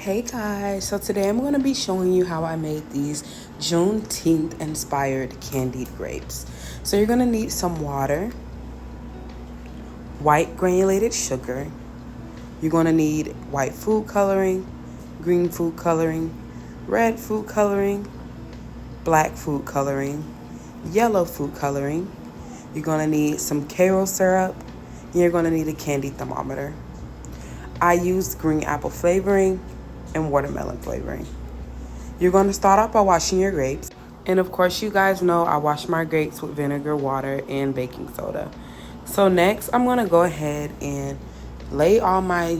Hey guys, so today I'm going to be showing you how I made these Juneteenth inspired candied grapes. So you're going to need some water, white granulated sugar, you're going to need white food coloring, green food coloring, red food coloring, black food coloring, yellow food coloring, you're going to need some karo syrup, and you're going to need a candy thermometer. I used green apple flavoring and watermelon flavoring. You're going to start off by washing your grapes. And of course, you guys know I wash my grapes with vinegar, water, and baking soda. So next, I'm going to go ahead and lay all my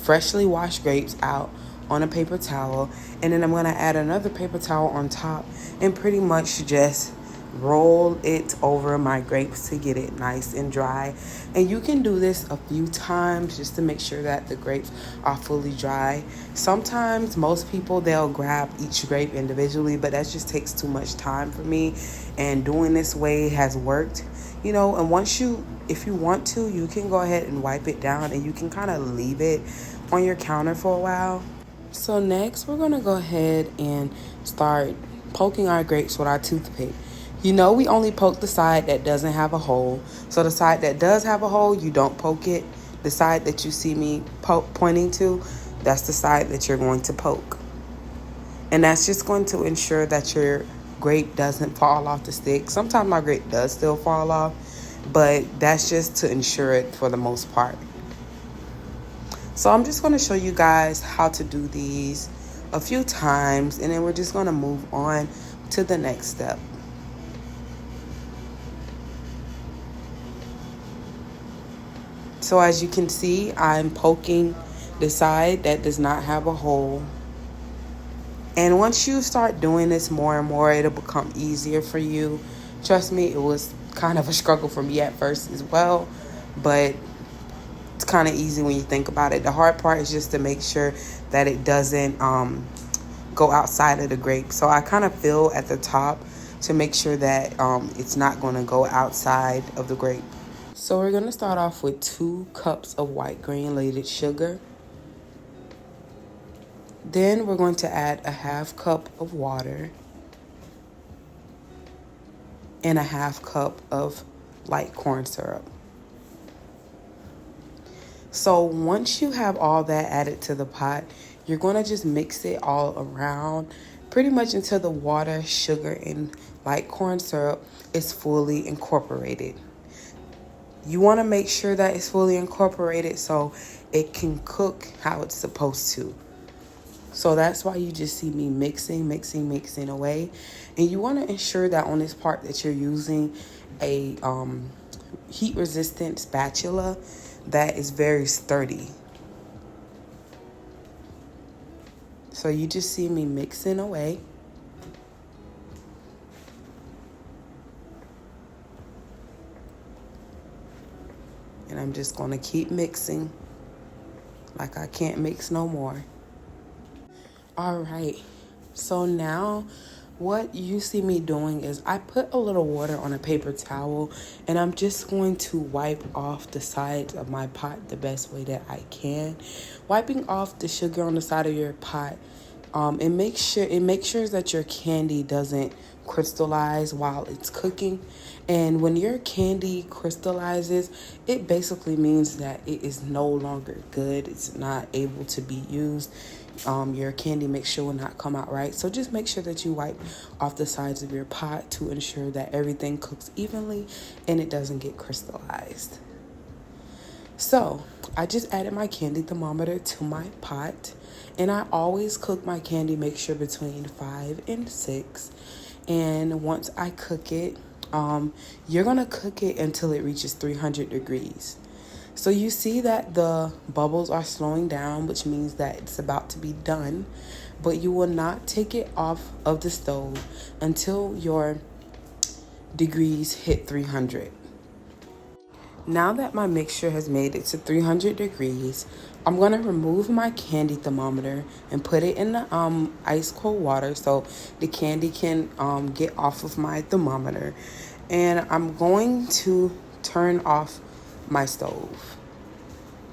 freshly washed grapes out on a paper towel. And then I'm going to add another paper towel on top and pretty much just roll it over my grapes to get it nice and dry. And you can do this a few times just to make sure that the grapes are fully dry. Sometimes most people, they'll grab each grape individually, but that just takes too much time for me, and doing this way has worked, you know. And if you want to, you can go ahead and wipe it down, and you can kind of leave it on your counter for a while. So next, we're going to go ahead and start poking our grapes with our toothpick. You know, we only poke the side that doesn't have a hole. So the side that does have a hole, you don't poke it. The side that you see me pointing to, that's the side that you're going to poke. And that's just going to ensure that your grape doesn't fall off the stick. Sometimes my grape does still fall off, but that's just to ensure it for the most part. So I'm just going to show you guys how to do these a few times, and then we're just going to move on to the next step. So as you can see, I'm poking the side that does not have a hole. And once you start doing this more and more, it'll become easier for you. Trust me, it was kind of a struggle for me at first as well, but it's kind of easy when you think about it. The hard part is just to make sure that it doesn't go outside of the grape. So I kind of fill at the top to make sure that it's not going to go outside of the grape. So we're going to start off with 2 cups of white granulated sugar. Then we're going to add a 1/2 cup of water and a 1/2 cup of light corn syrup. So once you have all that added to the pot, you're going to just mix it all around pretty much until the water, sugar, and light corn syrup is fully incorporated. You want to make sure that it's fully incorporated so it can cook how it's supposed to. So that's why you just see me mixing away. And you want to ensure that on this part that you're using a heat-resistant spatula that is very sturdy. So you just see me mixing away. And I'm just going to keep mixing like I can't mix no more. All right. So now what you see me doing is I put a little water on a paper towel, and I'm just going to wipe off the sides of my pot the best way that I can. Wiping off the sugar on the side of your pot, it makes sure that your candy doesn't crystallize while it's cooking. And when your candy crystallizes, it basically means that it is no longer good. It's not able to be used. Your candy mixture will not come out right. So just make sure that you wipe off the sides of your pot to ensure that everything cooks evenly and it doesn't get crystallized. So I just added my candy thermometer to my pot, and I always cook my candy mixture between 5 and 6. And once I cook it, you're going to cook it until it reaches 300 degrees. So you see that the bubbles are slowing down, which means that it's about to be done. But you will not take it off of the stove until your degrees hit 300. Now that my mixture has made it to 300 degrees, I'm going to remove my candy thermometer and put it in the ice cold water so the candy can get off of my thermometer. And I'm going to turn off my stove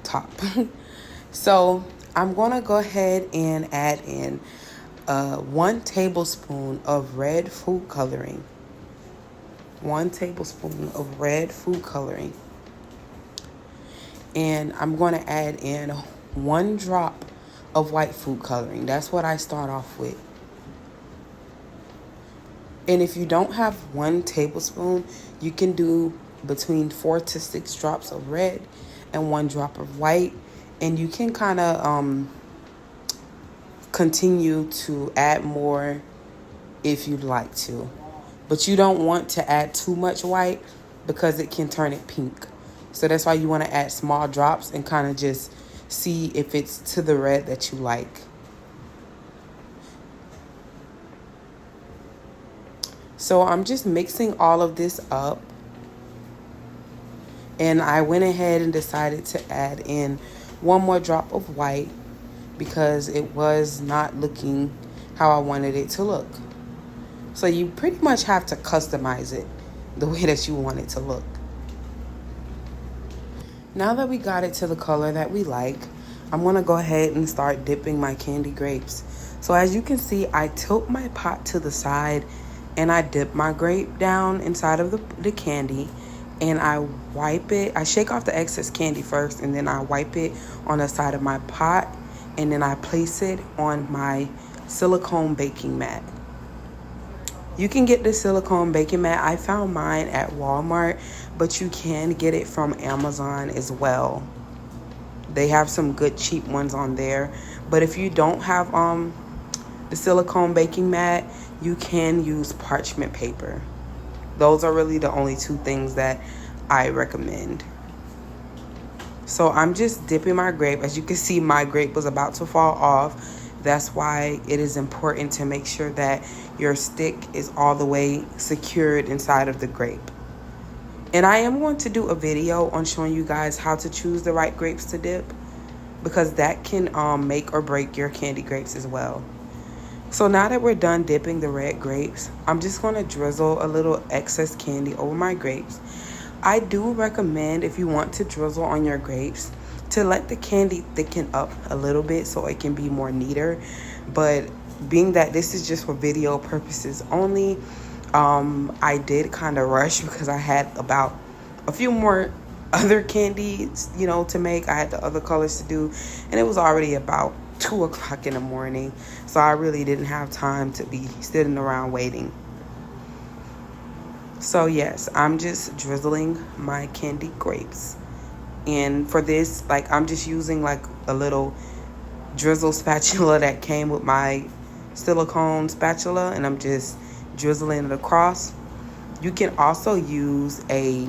top. So I'm going to go ahead and add in 1 tablespoon of red food coloring. 1 tablespoon of red food coloring. And I'm going to add in 1 drop of white food coloring. That's what I start off with. And if you don't have 1 tablespoon, you can do between 4 to 6 drops of red and 1 drop of white. And you can kind of continue to add more if you'd like to. But you don't want to add too much white because it can turn it pink. So that's why you want to add small drops and kind of just see if it's to the red that you like. So I'm just mixing all of this up. And I went ahead and decided to add in 1 more drop of white because it was not looking how I wanted it to look. So you pretty much have to customize it the way that you want it to look. Now that we got it to the color that we like, I'm going to go ahead and start dipping my candy grapes. So as you can see, I tilt my pot to the side and I dip my grape down inside of the candy, and I wipe it. I shake off the excess candy first, and then I wipe it on the side of my pot, and then I place it on my silicone baking mat. You can get the silicone baking mat. I found mine at Walmart, but you can get it from Amazon as well. They have some good cheap ones on there. But if you don't have the silicone baking mat, you can use parchment paper. Those are really the only 2 things that I recommend. So I'm just dipping my grape. As you can see, my grape was about to fall off. That's why it is important to make sure that your stick is all the way secured inside of the grape. And I am going to do a video on showing you guys how to choose the right grapes to dip, because that can make or break your candy grapes as well. So now that we're done dipping the red grapes, I'm just going to drizzle a little excess candy over my grapes. I do recommend, if you want to drizzle on your grapes, to let the candy thicken up a little bit so it can be more neater. But being that this is just for video purposes only, I did kind of rush because I had about a few more other candies, to make. I had the other colors to do, and it was already about 2 o'clock in the morning. So I really didn't have time to be sitting around waiting. So yes, I'm just drizzling my candied grapes. And for this, I'm just using a little drizzle spatula that came with my silicone spatula, and I'm just drizzling it across. You can also use a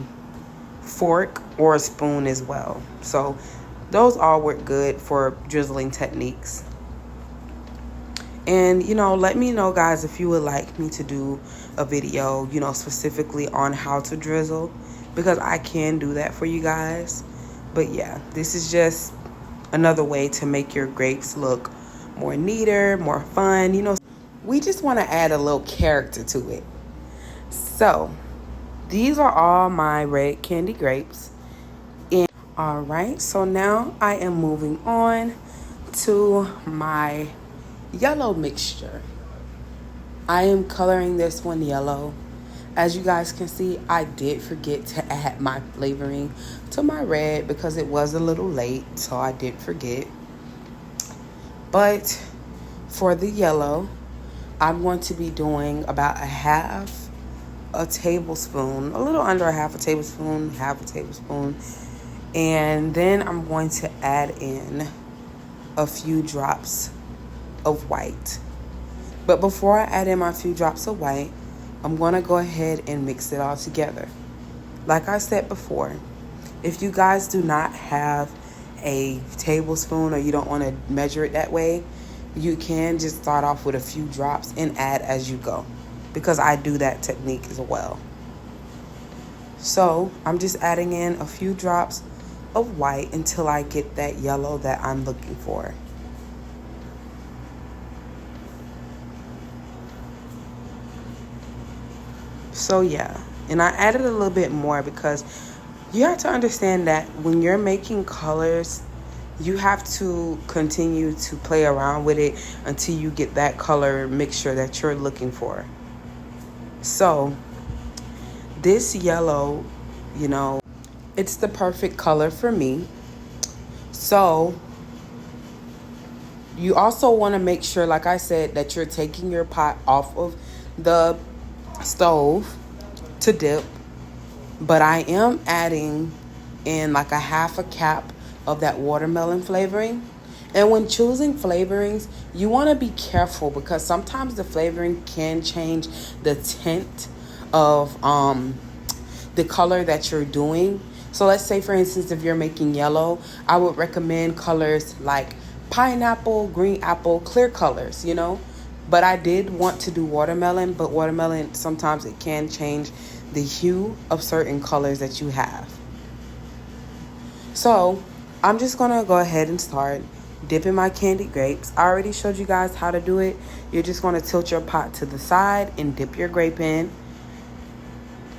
fork or a spoon as well. So those all work good for drizzling techniques. And, let me know, guys, if you would like me to do a video, specifically on how to drizzle, because I can do that for you guys. But yeah, this is just another way to make your grapes look more neater, more fun. We just want to add a little character to it. So these are all my red candy grapes. And all right, so now I am moving on to my yellow mixture. I am coloring this one yellow. As you guys can see, I did forget to add my flavoring to my red because it was a little late, so I did forget. But for the yellow, I'm going to be doing about a tablespoon, a little under half a tablespoon, and then I'm going to add in a few drops of white. But before I add in my few drops of white, I'm going to go ahead and mix it all together. Like I said before, if you guys do not have a tablespoon or you don't want to measure it that way, you can just start off with a few drops and add as you go, because I do that technique as well. So I'm just adding in a few drops of white until I get that yellow that I'm looking for. So yeah, and I added a little bit more because you have to understand that when you're making colors, You have to continue to play around with it until you get that color mixture that you're looking for. So this yellow, it's the perfect color for me. So you also want to make sure, like I said, that you're taking your pot off of the stove to dip. But I am adding in like a half a cap of that watermelon flavoring. And when choosing flavorings, you want to be careful because sometimes the flavoring can change the tint of the color that you're doing. So let's say, for instance, if you're making yellow, I would recommend colors like pineapple, green apple, clear colors, But I did want to do watermelon, but watermelon, sometimes it can change the hue of certain colors that you have. So I'm just going to go ahead and start dipping my candied grapes. I already showed you guys how to do it. You're just going to tilt your pot to the side and dip your grape in.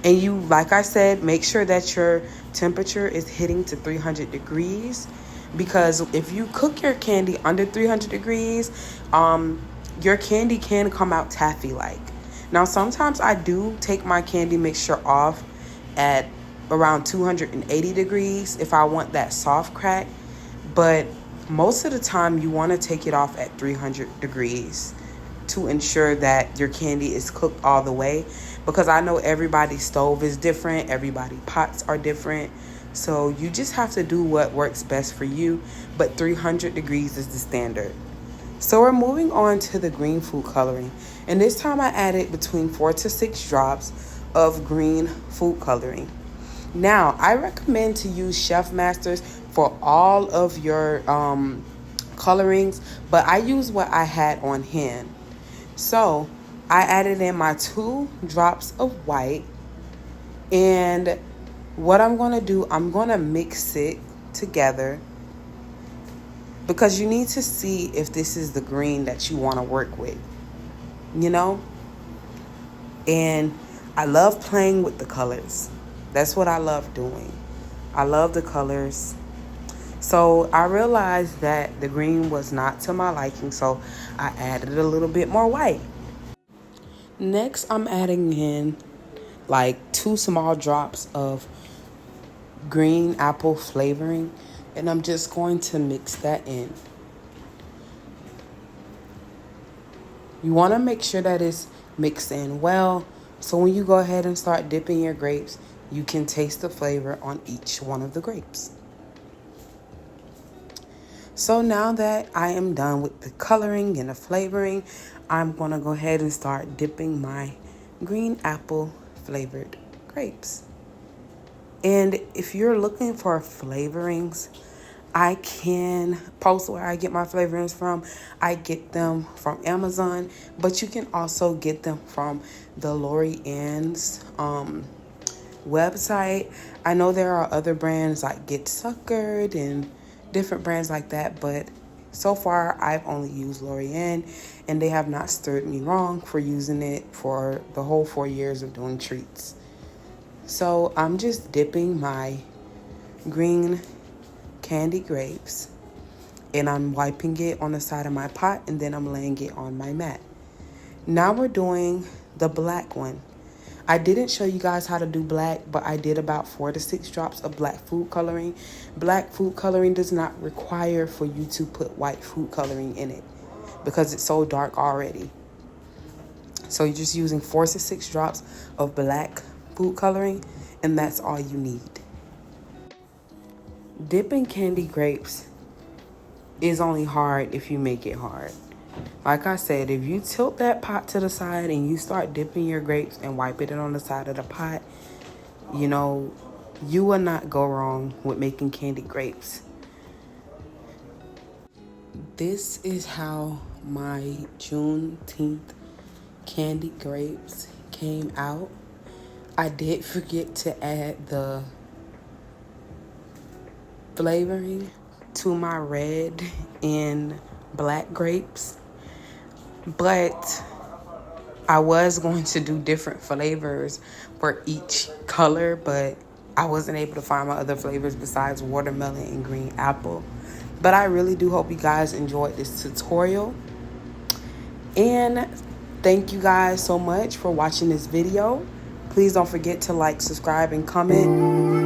And you, like I said, make sure that your temperature is hitting to 300 degrees. Because if you cook your candy under 300 degrees, your candy can come out taffy-like. Now, sometimes I do take my candy mixture off at around 280 degrees if I want that soft crack. But most of the time, you want to take it off at 300 degrees to ensure that your candy is cooked all the way. Because I know everybody's stove is different. Everybody's pots are different. So you just have to do what works best for you. But 300 degrees is the standard. So we're moving on to the green food coloring. And this time I added between 4 to 6 drops of green food coloring. Now, I recommend to use Chef Masters for all of your colorings, but I use what I had on hand. So I added in my 2 drops of white. And what I'm going to do, I'm going to mix it together. Because you need to see if this is the green that you want to work with, And I love playing with the colors. That's what I love doing. I love the colors. So I realized that the green was not to my liking, so I added a little bit more white. Next, I'm adding in like 2 small drops of green apple flavoring. And I'm just going to mix that in. You want to make sure that it's mixed in well. So when you go ahead and start dipping your grapes, you can taste the flavor on each one of the grapes. So now that I am done with the coloring and the flavoring, I'm going to go ahead and start dipping my green apple flavored grapes. And if you're looking for flavorings, I can post where I get my flavorings from. I get them from Amazon, but you can also get them from the Lori Ann's website. I know there are other brands like Get Suckered and different brands like that, but so far I've only used Lori Ann, and they have not stirred me wrong for using it for the whole 4 years of doing treats. So I'm just dipping my green candy grapes, and I'm wiping it on the side of my pot, and then I'm laying it on my mat. Now we're doing the black one. I didn't show you guys how to do black, but I did about 4 to 6 drops of black food coloring. Black food coloring does not require for you to put white food coloring in it because it's so dark already. So you're just using 4 to 6 drops of black food coloring, and that's all you need. Dipping candy grapes is only hard if you make it hard. Like I said, if you tilt that pot to the side and you start dipping your grapes and wiping it on the side of the pot, you will not go wrong with making candied grapes. This is how my Juneteenth candied grapes came out. I did forget to add the flavoring to my red and black grapes, but I was going to do different flavors for each color, but I wasn't able to find my other flavors besides watermelon and green apple. But I really do hope you guys enjoyed this tutorial. And thank you guys so much for watching this video. Please don't forget to like, subscribe, and comment.